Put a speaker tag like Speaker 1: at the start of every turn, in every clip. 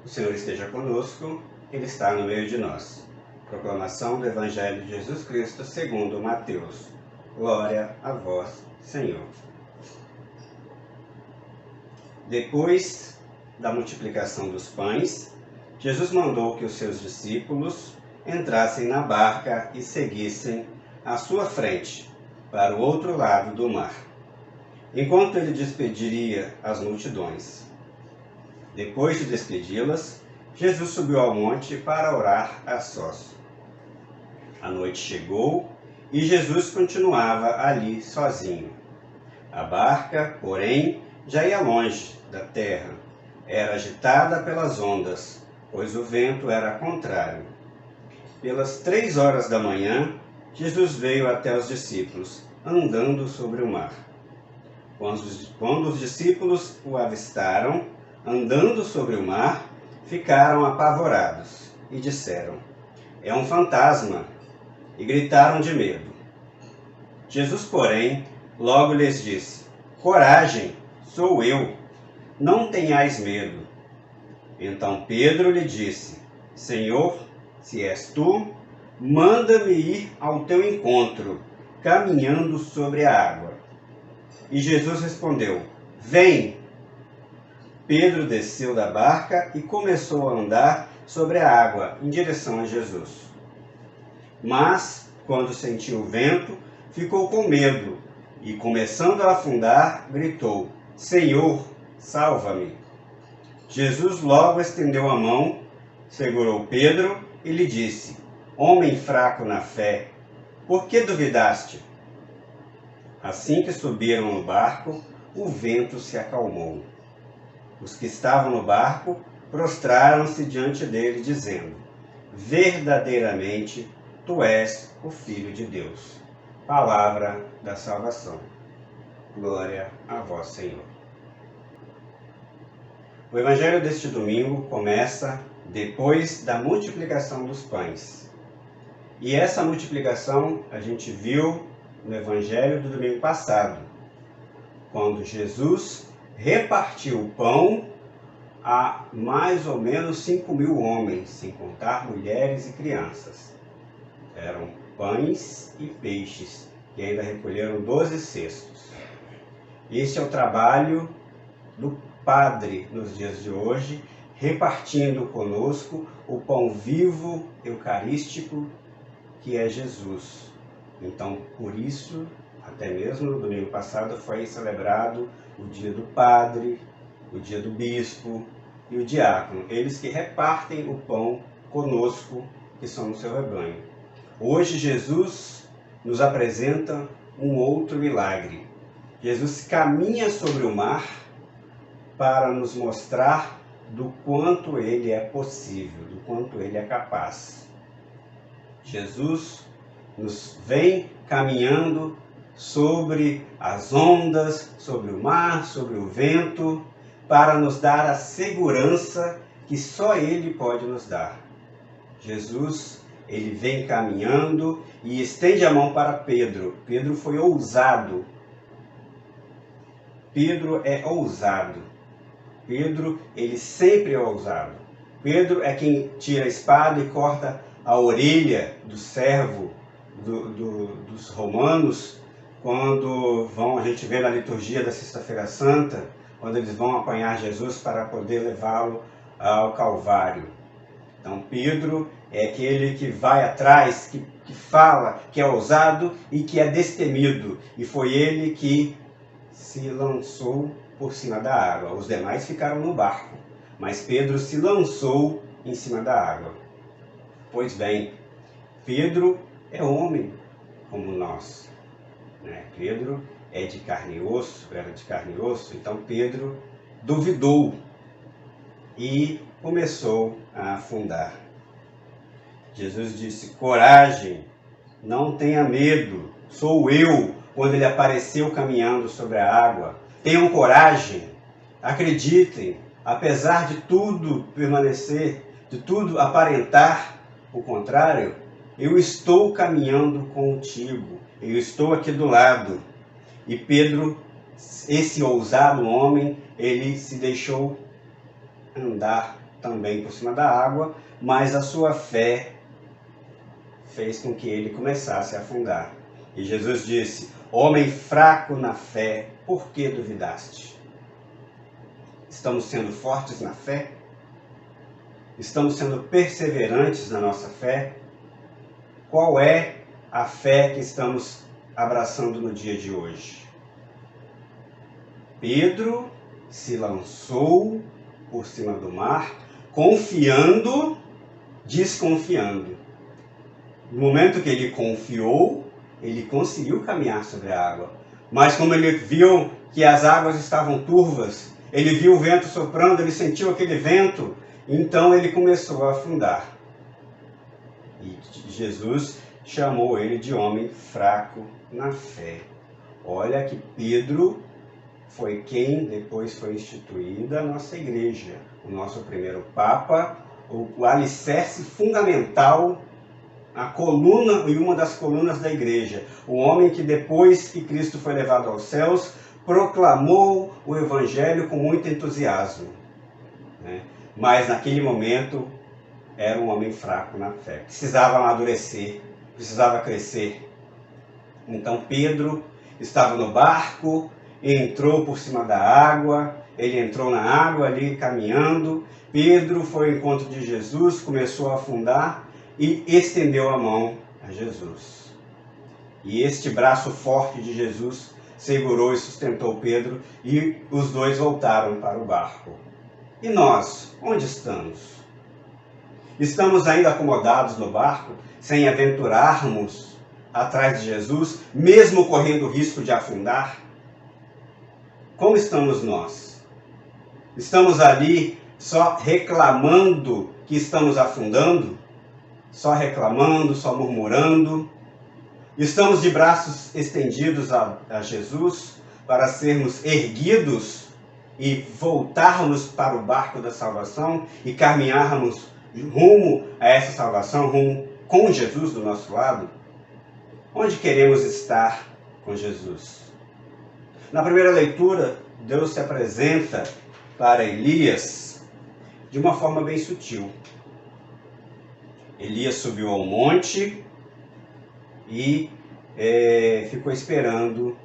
Speaker 1: O Senhor esteja conosco, Ele está no meio de nós. Proclamação do Evangelho de Jesus Cristo segundo Mateus. Glória a vós, Senhor. Depois da multiplicação dos pães, Jesus mandou que os seus discípulos entrassem na barca e seguissem à sua frente, para o outro lado do mar, enquanto ele despediria as multidões. Depois de despedi-las, Jesus subiu ao monte para orar a sós. A noite chegou e Jesus continuava ali sozinho. A barca, porém, já ia longe da terra. Era agitada pelas ondas, pois o vento era contrário. Pelas 3 horas da manhã, Jesus veio até os discípulos, andando sobre o mar. Quando os discípulos o avistaram, andando sobre o mar, ficaram apavorados e disseram: "É um fantasma!" e gritaram de medo. Jesus, porém, logo lhes disse: "Coragem, sou eu, não tenhais medo." Então Pedro lhe disse: "Senhor, se és tu, manda-me ir ao teu encontro, caminhando sobre a água." E Jesus respondeu: "Vem." Pedro desceu da barca e começou a andar sobre a água em direção a Jesus. Mas, quando sentiu o vento, ficou com medo e, começando a afundar, gritou: "Senhor, salva-me!" Jesus logo estendeu a mão, segurou Pedro e lhe disse: "Homem fraco na fé, por que duvidaste?" Assim que subiram no barco, o vento se acalmou. Os que estavam no barco prostraram-se diante dele, dizendo: "Verdadeiramente, tu és o Filho de Deus." Palavra da salvação. Glória a vós, Senhor. O Evangelho deste domingo começa depois da multiplicação dos pães. E essa multiplicação a gente viu no Evangelho do domingo passado, quando Jesus repartiu o pão a mais ou menos 5.000 homens, sem contar mulheres e crianças. Eram pães e peixes, que ainda recolheram 12 cestos. Este é o trabalho do Padre nos dias de hoje, repartindo conosco o pão vivo, eucarístico, que é Jesus. Então, por isso, até mesmo no domingo passado foi celebrado o dia do Padre, o dia do Bispo e o Diácono, eles que repartem o pão conosco, que somos seu rebanho. Hoje Jesus nos apresenta um outro milagre. Jesus caminha sobre o mar para nos mostrar do quanto ele é possível, do quanto ele é capaz. Jesus nos vem caminhando sobre as ondas, sobre o mar, sobre o vento, para nos dar a segurança que só Ele pode nos dar. Jesus, ele vem caminhando e estende a mão para Pedro. Pedro foi ousado. Pedro é ousado. Pedro, ele sempre é ousado. Pedro é quem tira a espada e corta a orelha do servo dos romanos, quando a gente vê na liturgia da Sexta-feira Santa, quando eles vão apanhar Jesus para poder levá-lo ao Calvário. Então Pedro é aquele que vai atrás, que fala, que é ousado e que é destemido. E foi ele que se lançou por cima da água. Os demais ficaram no barco, mas Pedro se lançou em cima da água. Pois bem, Pedro é homem como nós, né? Pedro é de carne e osso, era de carne e osso, então Pedro duvidou e começou a afundar. Jesus disse: "Coragem, não tenha medo, sou eu." Quando ele apareceu caminhando sobre a água, tenham coragem, acreditem, apesar de tudo permanecer, de tudo aparentar o contrário, eu estou caminhando contigo, eu estou aqui do lado. E Pedro, esse ousado homem, ele se deixou andar também por cima da água, mas a sua fé fez com que ele começasse a afundar. E Jesus disse: homem fraco na fé, por que duvidaste? Estamos sendo fortes na fé? Estamos sendo perseverantes na nossa fé? Qual é a fé que estamos abraçando no dia de hoje? Pedro se lançou por cima do mar, confiando, desconfiando. No momento que ele confiou, ele conseguiu caminhar sobre a água. Mas como ele viu que as águas estavam turvas, ele viu o vento soprando, ele sentiu aquele vento, então ele começou a afundar. E Jesus chamou ele de homem fraco na fé. Olha que Pedro foi quem depois foi instituída a nossa igreja, o nosso primeiro Papa, o alicerce fundamental, a coluna e uma das colunas da igreja. O homem que depois que Cristo foi levado aos céus, proclamou o evangelho com muito entusiasmo, né? Mas naquele momento era um homem fraco na fé. Precisava amadurecer, precisava crescer. Então Pedro estava no barco, entrou por cima da água, ele entrou na água ali caminhando. Pedro foi ao encontro de Jesus, começou a afundar e estendeu a mão a Jesus. E este braço forte de Jesus segurou e sustentou Pedro e os dois voltaram para o barco. E nós, onde estamos? Estamos ainda acomodados no barco, sem aventurarmos atrás de Jesus, mesmo correndo o risco de afundar? Como estamos nós? Estamos ali só reclamando que estamos afundando? Só reclamando, só murmurando? Estamos de braços estendidos a Jesus para sermos erguidos e voltarmos para o barco da salvação e caminharmos rumo a essa salvação, rumo com Jesus do nosso lado? Onde queremos estar com Jesus? Na primeira leitura, Deus se apresenta para Elias de uma forma bem sutil. Elias subiu ao monte e ficou esperando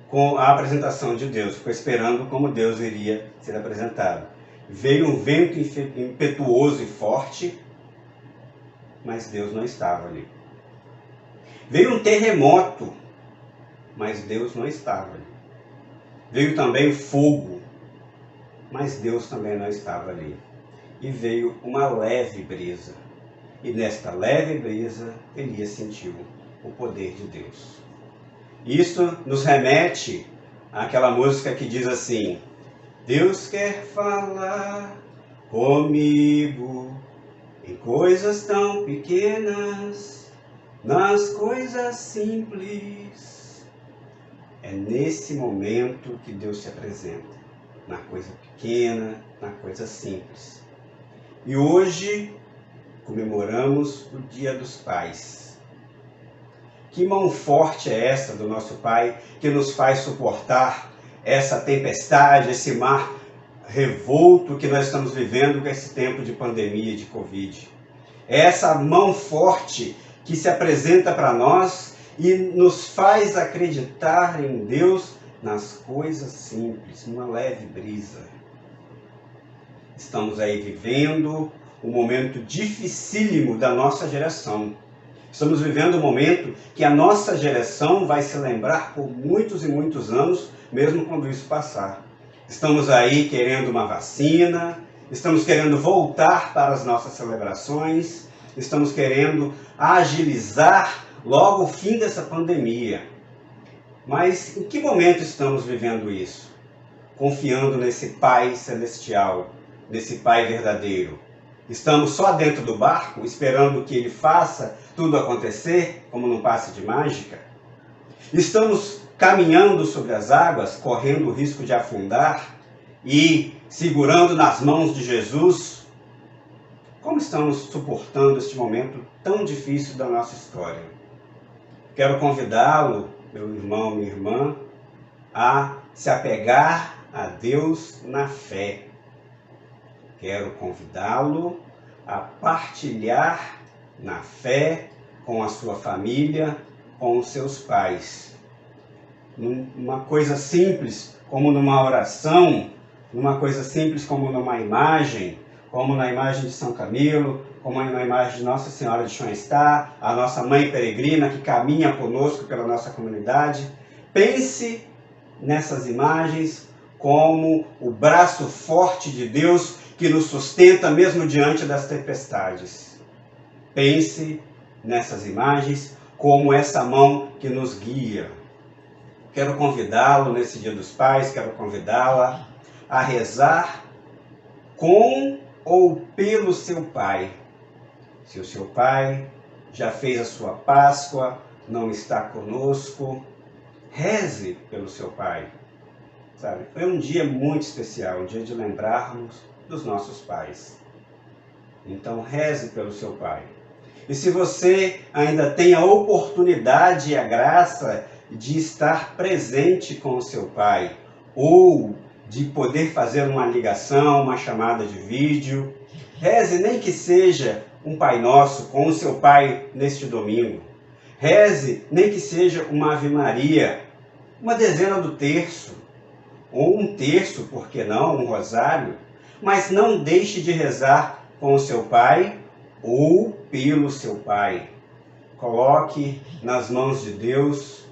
Speaker 1: com a apresentação de Deus, ficou esperando como Deus iria ser apresentado. Veio um vento impetuoso e forte, mas Deus não estava ali. Veio um terremoto, mas Deus não estava ali. Veio também fogo, mas Deus também não estava ali. E veio uma leve brisa. E nesta leve brisa, Elias sentiu o poder de Deus. Isto nos remete àquela música que diz assim: Deus quer falar comigo em coisas tão pequenas, nas coisas simples. É nesse momento que Deus se apresenta, na coisa pequena, na coisa simples. E hoje comemoramos o Dia dos Pais. Que mão forte é essa do nosso Pai que nos faz suportar essa tempestade, esse mar revolto que nós estamos vivendo com esse tempo de pandemia, de Covid. É essa mão forte que se apresenta para nós e nos faz acreditar em Deus nas coisas simples, numa leve brisa. Estamos aí vivendo um momento dificílimo da nossa geração. Estamos vivendo um momento que a nossa geração vai se lembrar por muitos e muitos anos, mesmo quando isso passar. Estamos aí querendo uma vacina, estamos querendo voltar para as nossas celebrações, estamos querendo agilizar logo o fim dessa pandemia. Mas em que momento estamos vivendo isso? Confiando nesse Pai celestial, nesse Pai verdadeiro. Estamos só dentro do barco, esperando que Ele faça tudo acontecer, como num passe de mágica? Estamos caminhando sobre as águas, correndo o risco de afundar e segurando nas mãos de Jesus? Como estamos suportando este momento tão difícil da nossa história? Quero convidá-lo, meu irmão, minha irmã, a se apegar a Deus na fé. Quero convidá-lo a partilhar na fé com a sua família, com os seus pais. Uma coisa simples, como numa oração, numa coisa simples como numa imagem, como na imagem de São Camilo, como na imagem de Nossa Senhora de Schoenstatt, a nossa mãe peregrina que caminha conosco pela nossa comunidade. Pense nessas imagens como o braço forte de Deus que nos sustenta mesmo diante das tempestades. Pense nessas imagens como essa mão que nos guia. Quero convidá-lo nesse Dia dos Pais, quero convidá-la a rezar com ou pelo seu pai. Se o seu pai já fez a sua Páscoa, não está conosco, reze pelo seu pai. Sabe? É um dia muito especial, um dia de lembrarmos dos nossos pais. Então reze pelo seu pai. E se você ainda tem a oportunidade e a graça de estar presente com o seu pai, ou de poder fazer uma ligação, uma chamada de vídeo, reze nem que seja um Pai Nosso com o seu pai neste domingo. Reze nem que seja uma Ave Maria, uma dezena do terço, ou um terço, por que não, um rosário, mas não deixe de rezar com o seu pai ou pelo seu pai. Coloque nas mãos de Deus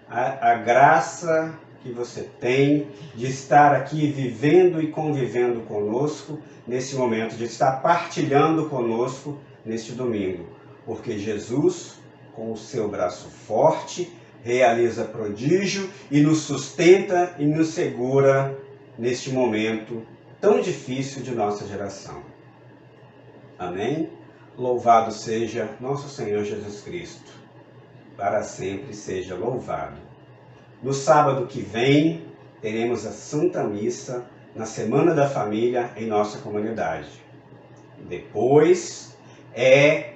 Speaker 1: a graça que você tem de estar aqui vivendo e convivendo conosco nesse momento, de estar partilhando conosco neste domingo, porque Jesus, com o seu braço forte, realiza prodígio e nos sustenta e nos segura neste momento tão difícil de nossa geração. Amém? Louvado seja nosso Senhor Jesus Cristo. Para sempre seja louvado. No sábado que vem, teremos a Santa Missa na Semana da Família em nossa comunidade. Depois é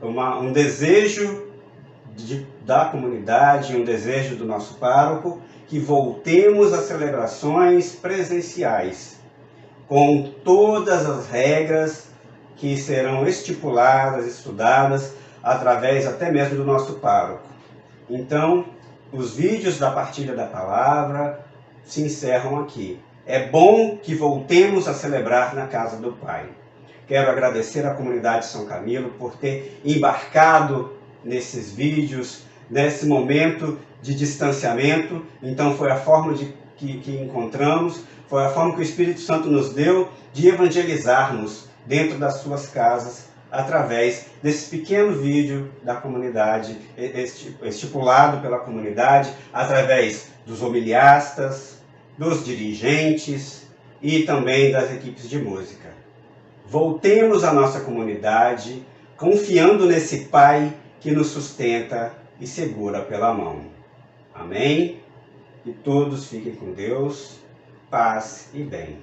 Speaker 1: um desejo da comunidade, um desejo do nosso pároco, que voltemos às celebrações presenciais, com todas as regras que serão estipuladas, estudadas, através até mesmo do nosso pároco. Então, os vídeos da partilha da palavra se encerram aqui. É bom que voltemos a celebrar na casa do Pai. Quero agradecer à comunidade de São Camilo por ter embarcado nesses vídeos, nesse momento de distanciamento. Então foi a forma que encontramos, foi a forma que o Espírito Santo nos deu de evangelizarmos dentro das suas casas, através desse pequeno vídeo da comunidade, estipulado pela comunidade, através dos homiliastas, dos dirigentes e também das equipes de música. Voltemos à nossa comunidade, confiando nesse Pai que nos sustenta e segura pela mão. Amém? Que todos fiquem com Deus, paz e bem.